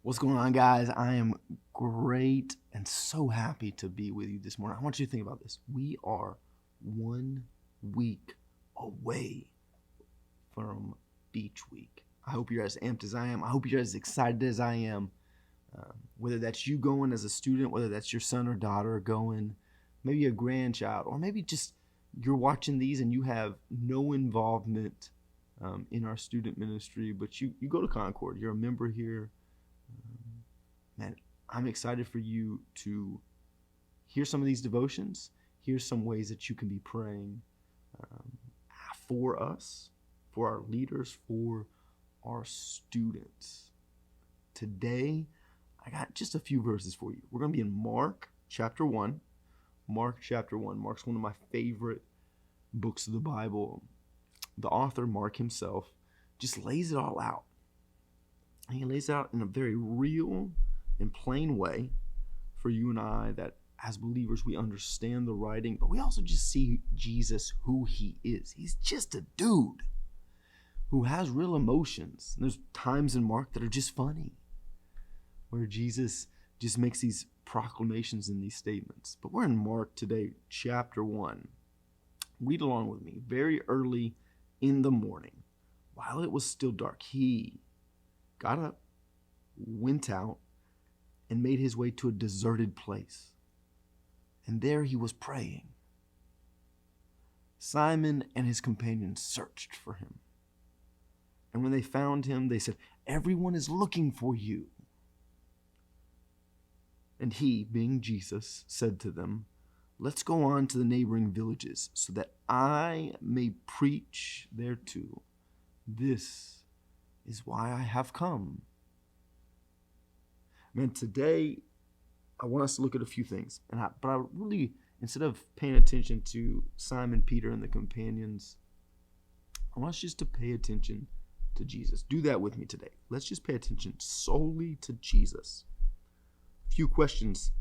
What's going on, guys? I am great and so happy to be with you this morning. I want you to think about this. We are 1 week away from Beach Week. I hope you're as amped as I am. I hope you're as excited as I am. Whether that's you going as a student, whether that's your son or daughter going, maybe a grandchild, or maybe just you're watching these and you have no involvement in our student ministry, but you go to Concord. You're a member here. Man, I'm excited for you to hear some of these devotions. Here's some ways that you can be praying for us, for our leaders, for our students. Today, I got just a few verses for you. We're going to be in Mark chapter 1. Mark chapter 1. Mark's one of my favorite books of the Bible. The author, Mark himself, just lays it all out. He lays it out in a very real and plain way for you and I, that as believers we understand the writing, but we also just see Jesus who he is. He's just a dude who has real emotions. And there's times in Mark that are just funny, where Jesus just makes these proclamations and these statements. But we're in Mark today, chapter 1. Read along with me. Very early in the morning, while it was still dark, he got up, went out, and made his way to a deserted place. And there he was praying. Simon and his companions searched for him. And when they found him, they said, "Everyone is looking for you." And he, being Jesus, said to them, "Let's go on to the neighboring villages, so that I may preach there too. This is why I have come." Man, today I want us to look at a few things. But I really, instead of paying attention to Simon, Peter, and the companions, I want us just to pay attention to Jesus. Do that with me today. Let's just pay attention solely to Jesus. A few questions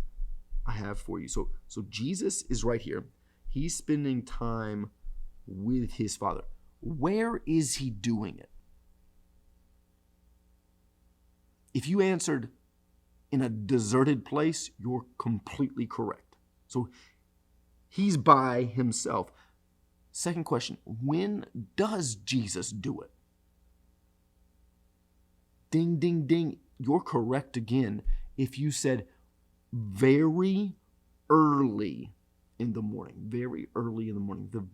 I have for you. So Jesus is right here. He's spending time with his Father. Where is he doing it? If you answered in a deserted place, you're completely correct. So he's by himself. Second question, when does Jesus do it? Ding, ding, ding. You're correct again if you said very early in the morning. Very early in the morning. The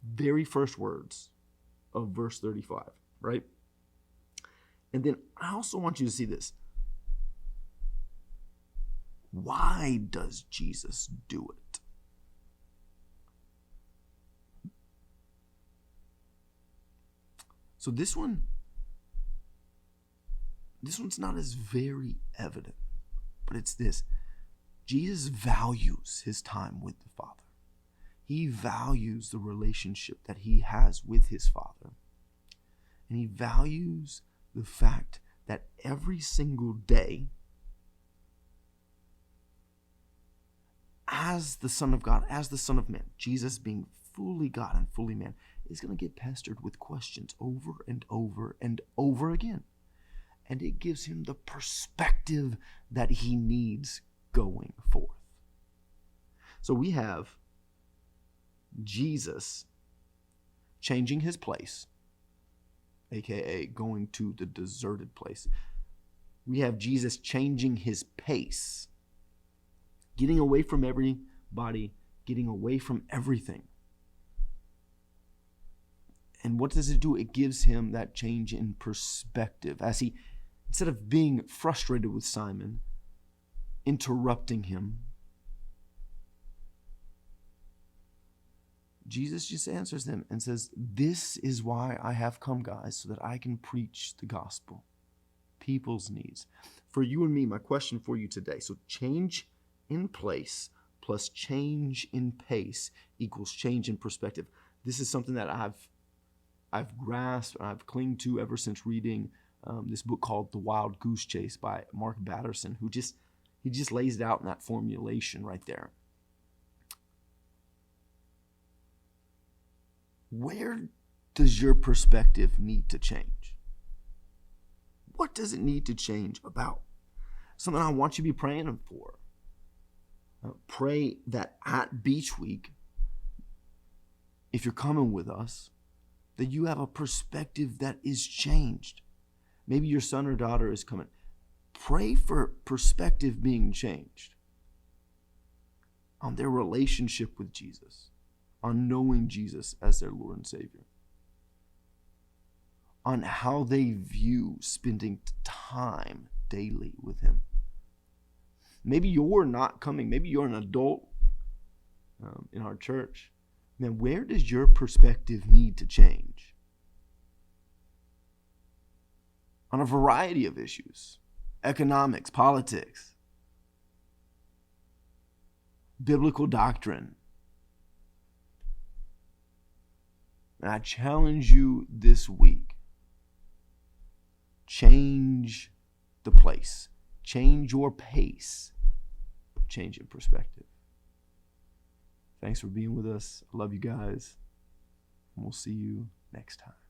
very first words of verse 35, right? And then I also want you to see this. Why does Jesus do it? So this one's not as very evident, but it's this. Jesus values his time with the Father. He values the relationship that he has with his Father. And he values the fact that every single day, as the Son of God, as the Son of Man, Jesus being fully God and fully man, is going to get pestered with questions over and over and over again. And it gives him the perspective that he needs going forth. So we have Jesus changing his place, aka going to the deserted place. We have Jesus changing his pace, getting away from everybody, getting away from everything. And what does it do? It gives him that change in perspective. As he, instead of being frustrated with Simon, interrupting him, Jesus just answers them and says, "This is why I have come, guys, so that I can preach the gospel, people's needs." For you and me, my question for you today. So change in place plus change in pace equals change in perspective. This is something that I've grasped, I've clinged to ever since reading this book called The Wild Goose Chase by Mark Batterson, he just lays it out in that formulation right there. Where does your perspective need to change? What does it need to change about? Something I want you to be praying for. Pray that at Beach Week, if you're coming with us, that you have a perspective that is changed. Maybe your son or daughter is coming. Pray for perspective being changed on their relationship with Jesus, on knowing Jesus as their Lord and Savior, on how they view spending time daily with him. Maybe you're not coming. Maybe you're an adult in our church. Man, where does your perspective need to change? On a variety of issues. Economics, politics, biblical doctrine. And I challenge you this week. Change the place. Change your pace. Change your perspective. Thanks for being with us. I love you guys. And we'll see you next time.